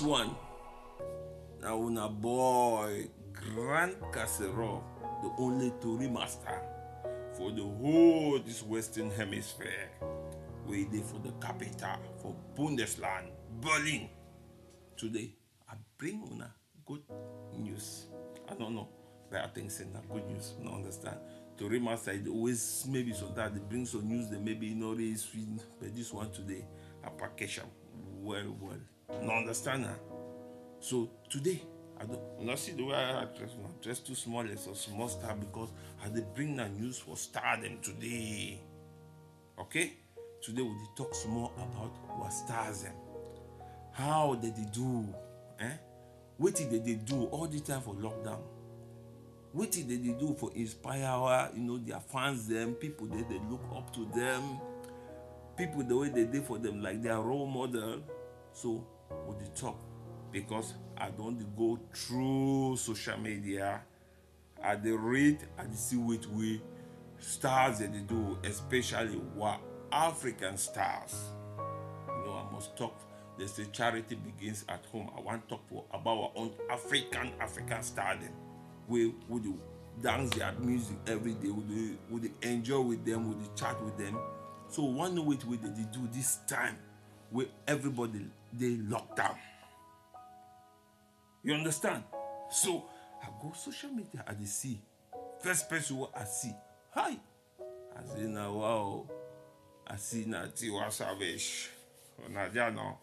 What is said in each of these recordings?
one now una boy Grand Casserole, the only Tory master for the whole this Western Hemisphere. We dey for the capital for Bundesland, Berlin. Today, I bring una good news. I don't know, but I think it's not good news. You understand? Tory master always maybe sometimes they bring some news that maybe not really sweet, but this one today, I package them well. You understand? So today, I don't not see the way I dress. I dress too small, it's a small star because I dey bring the news for stardom today. Okay? Today we dey talk small about what stars them. How did they do? What did they do all the time for lockdown? What did they do for inspire our, their fans them, people that they look up to them, people the way they did for them like their role model. So we dey talk because I don't go through social media. I dey read, I dey see what we stars that they do, especially what African stars. I must talk. They say charity begins at home. I want to talk about our own African stardom. We would dance their music every day. Would enjoy with them. Would chat with them. So one way they do this time, where everybody they locked down. You understand? So I go social media. I see first person what I see. Hi. I say now wow. I see na Tiwa Savage. Nadia no.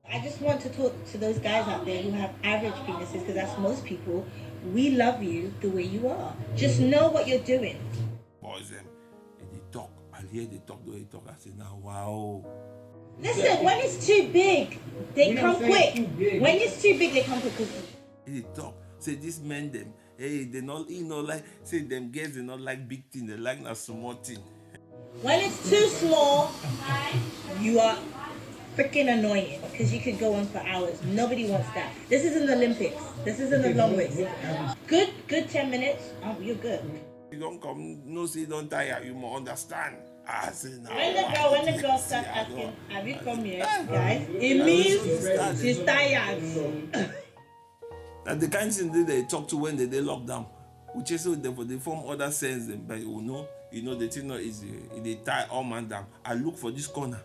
I just want to talk to those guys out there who have average penises, because that's most people. We love you the way you are. Just know what you're doing. Boys them, and they talk. I hear they talk, they talk. I say now wow. Listen, when it's too big, they come quick. When it's too big, they come quick. They talk. Say this men them. Hey, they not like say them girls they not like big thing. They like a small thing. When it's too small, you are freaking annoying, because you could go on for hours. Nobody wants that. This isn't the Olympics. This isn't a long race. Good 10 minutes. Oh, you're good. You don't come, no say don't tire. You must understand. I say now. When the girl starts asking, have you come here, guys? It means she's tired. And the kind of thing they talk to when they lock down, which is so they form other sense them, but the thing not easy. They tie all man down. I look for this corner.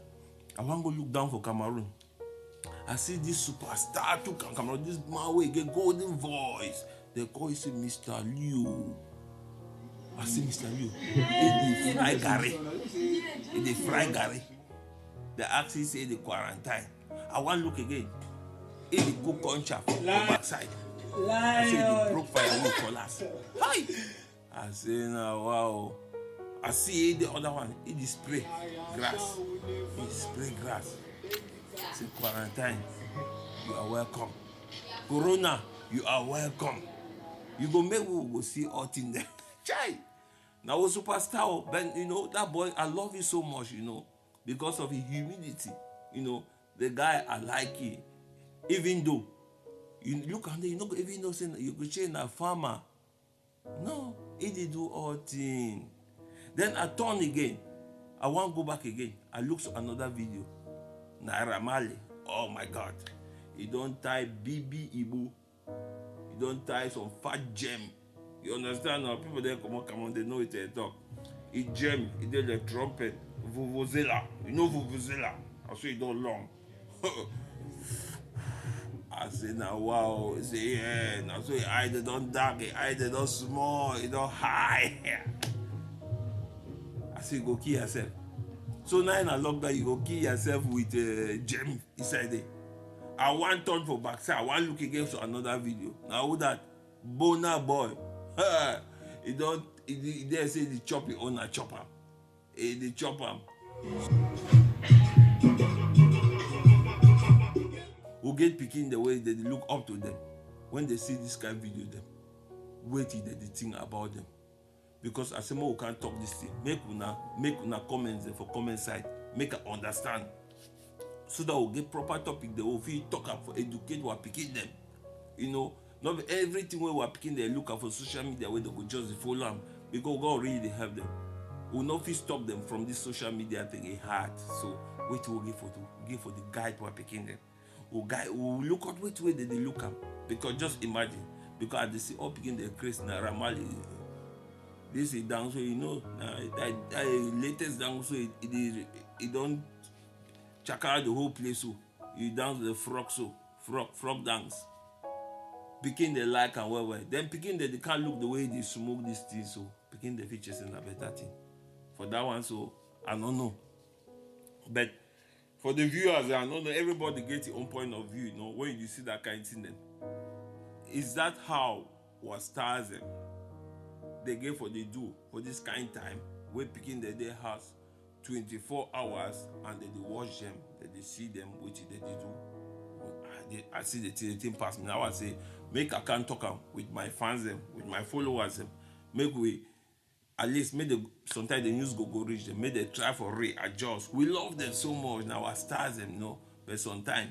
I want to go look down for Cameroon. I see this superstar to Cameroon. This man will get golden voice. They call him Mr. Liu. I see Mr. Liu. He fry Gary. He fry Gary. They actually say the quarantine. I want to look again. He go punch up from backside. I say they broke firewood collapse. Hi! I say now wow. I see the other one. He spray grass. He spray grass. Say quarantine. You are welcome. Corona, you are welcome. You go make we go see all in there. Chai. Now a superstar, but that boy, I love him so much, because of his humility. The guy I like it. Even though you look at him, even though you could change a farmer. No, he did do all things. Then I turn again. I want to go back again. I look at another video. Naira Marley. Oh my God. He don't tie BB Ibu. He don't tie some fat gem. You understand now? People there come on, they know it they talk. He gem, he did the trumpet. Vuvuzela. You know Vuvuzela. I say it don't long. I say now wow. He say yeah. Now so I they don't dark, I they don't small, it don't high. I say go kill yourself. So now in a lockdown, you go kill yourself with a gem inside it. I want turn for backside. I want look again to another video. Now who that Bona boy? He there say the chop your own a chopper. The chopper. Who get picking the way they look up to them when they see this kind of video them. Wait till they think about them. Because as we can't talk this thing, make una comments for comment side, make I understand, so that we'll get proper topic. They will feel talk up for educate what picking them. Not everything we are picking they look up for social media where they could just follow them, because God really help them. We'll not feel stop them from this social media thing hard. So wait till we give for the guide for picking them. guy who look out which way they look am, because just imagine, because they see all picking the craze na Ramali. This is dance so that latest dance so it don't check out the whole place so you dance the frog dance. Picking the like and well. Then picking they can't look the way they smoke this thing so picking the features in a better thing. For that one so I don't know. But for the viewers, I don't know, everybody gets their own point of view, when you see that kind of thing then. Is that how what stars them? They get for they do for this kind of time we picking their house 24 hours and they watch them, they see them, which they do. I see the thing pass me. Now I say, make I can talk with my fans them, with my followers them. Make we at least make the sometimes the news go reach them, make they try for readjust. We love them so much now, our stars them, but sometimes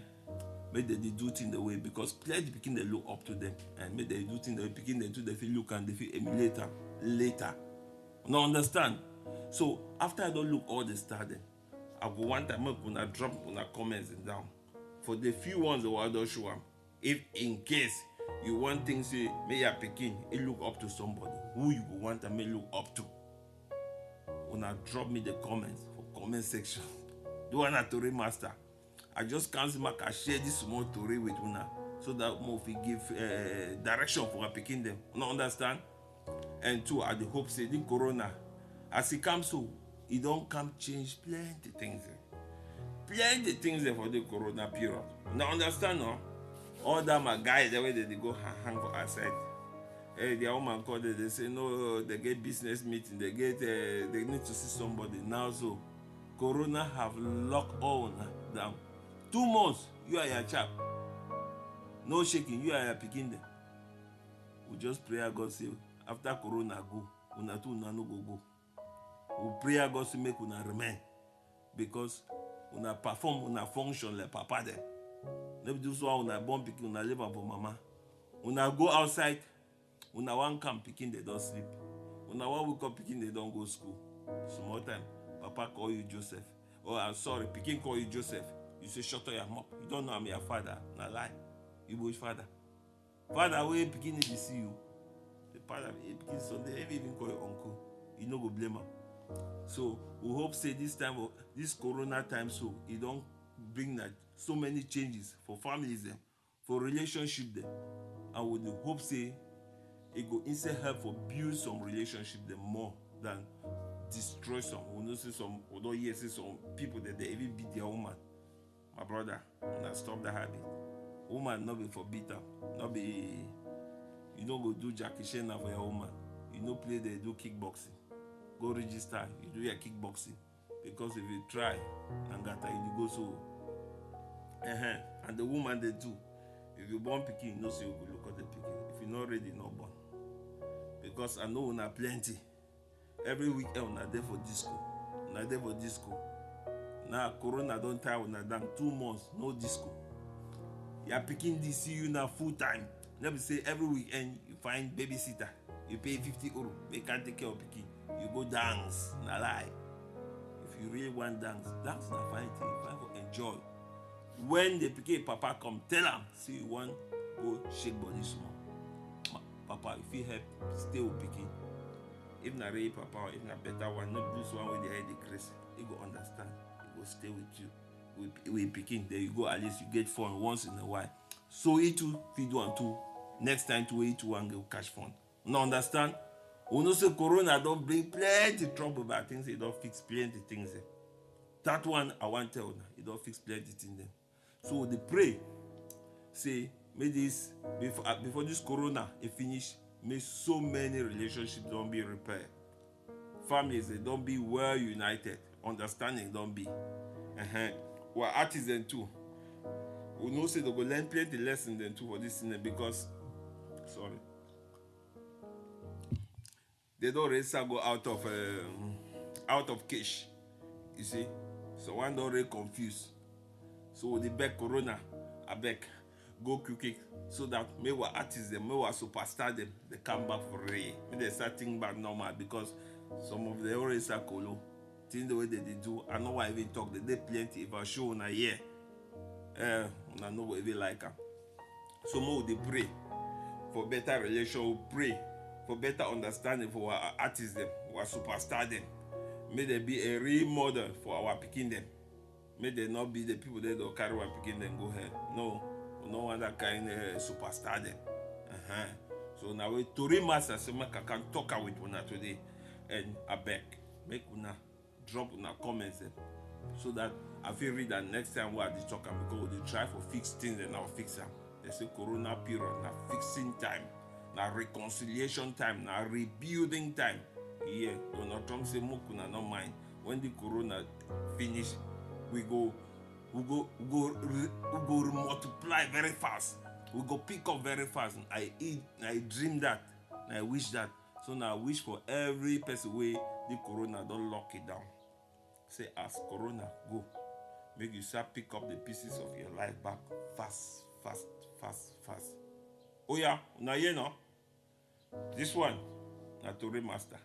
make they do things the way because plenty picking they look up to them and make they do things the way picking them too they feel look and they feel emulate them later. No understand? So after I don't look all the stars them, I go one time make una drop una comments down. For the few ones that I don't show them, if in case you want things say may you picking, it look up to somebody who you want to make look up to. Una drop me the comments for comment section. Do an Tori master. I just cancel my share this small Tori with una so that more if give direction for picking them. Una understand? And two, I hope say the corona as it comes so it don't come change plenty things. Plenty things for the corona period. Now understand no? All that my guys the way they go hang for outside. Hey, their woman called they say no, they get business meeting, they need to see somebody now. So corona have locked all down. 2 months, you are your chap. No shaking, you are your picking them. We just pray God say after corona go, una too una no go. We pray God to make una remain because una perform, una function like papa them. Never do so una born picking, una live for mama. Una go outside, una one come picking they don't sleep. Una one wake up picking they don't go school. Small time, papa call you Joseph. Oh, I'm sorry, picking call you Joseph. You say shut up your mouth. You don't know I'm your father. Na lie. You boy father. Father way picking to see you. The father picking Sunday, even call your uncle. You no go blame him. So we hope say this time this corona time so it don't bring that so many changes for families them, for relationship them. And we hope say it go instead help for build some relationship them more than destroy some. We know see some although yes see some people that they even beat their woman. My brother, when I stop the habit. Woman not be for beat up. Not be you don't go do Jackie Chan for your woman. You know play they do kickboxing. Go register, you do your kickboxing. Because if you try, Nangata, you go so. And the woman they do. If you born picking, you know so you go look at the picking. If you're not ready, not born. Because I know una plenty. Every weekend una there for disco. Una there for disco. Now corona don't tire una down 2 months, no disco. You are picking this see you now full time. Never say every weekend you find babysitter. You pay 50 euro. They can't take care of picking. You go dance, na lie. If you really want dance na fine thing, fine for enjoy. When the pikin papa come, tell him, say you want go shake body small. Papa, if you help, stay with pikin. If na really papa, if na better one, not this one with the head decrease, he go understand. He go stay with you. With pikin, there you go. At least you get fun once in a while. So it too, feed one too. Next time to eat one go catch fun. No understand? We know say corona don't bring plenty trouble, but I think it don't fix plenty things. That one I want to tell you, it don't fix plenty things. So they pray, say, may this before this corona it finish, may so many relationships don't be repaired. Families they don't be well united, understanding don't be. We're artisans too. We know say they go learn plenty lessons then too for this thing because sorry. They don't really go out of cash, you see. So one don't really confused. So the beg corona, I beg, go quick so that maybe we artists them, maybe we superstar them, they come back for real. Maybe they start thinking back normal because some of the already say colo, think the way they do. I know why I even talk. They plenty if I show on a year. una know we like am. So more they pray for better relation, we pray for better understanding for our artists them, our superstar them. May they be a real model for our pikin them. May they not be the people that don't carry our pikin them go ahead. No, we no want that kind of superstar them. So now we Tori Master say make I can talk with una today, and I beg make una drop una comments them, so that I feel read that next time we are the talk and because they try for fix things and I'll fix them. They say Corona period, now fixing time, now reconciliation time, now rebuilding time. Yeah, Donald Trump say Mokuna not mind. When the Corona finish, we go multiply very fast. We go pick up very fast. I dream that, and I wish that. So now I wish for every person way the Corona don't lock it down. Say as Corona go, make you start pick up the pieces of your life back fast. Oh yeah, now you know. This one, na Tori Master.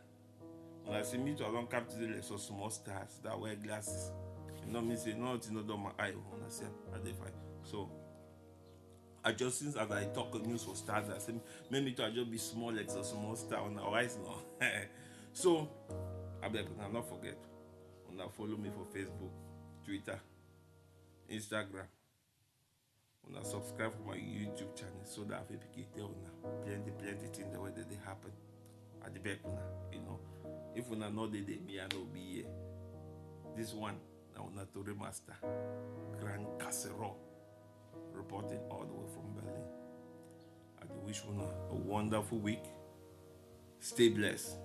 When I see me to along come to the so small stars that wear glasses. You know me say no, it's not on my eye. When I say I define. So I just since as I talk news for stars, I say maybe to I just be small like so small star on our eyes now. So I beg you not forget. Una follow me for Facebook, Twitter, Instagram. Una subscribe for my YouTube channel so that I can tell una plenty things the way that they happen. At the back una, you know. If una know they me I no be here. This one now una Tori Master, Grand Casserole, reporting all the way from Berlin. I wish una a wonderful week. Stay blessed.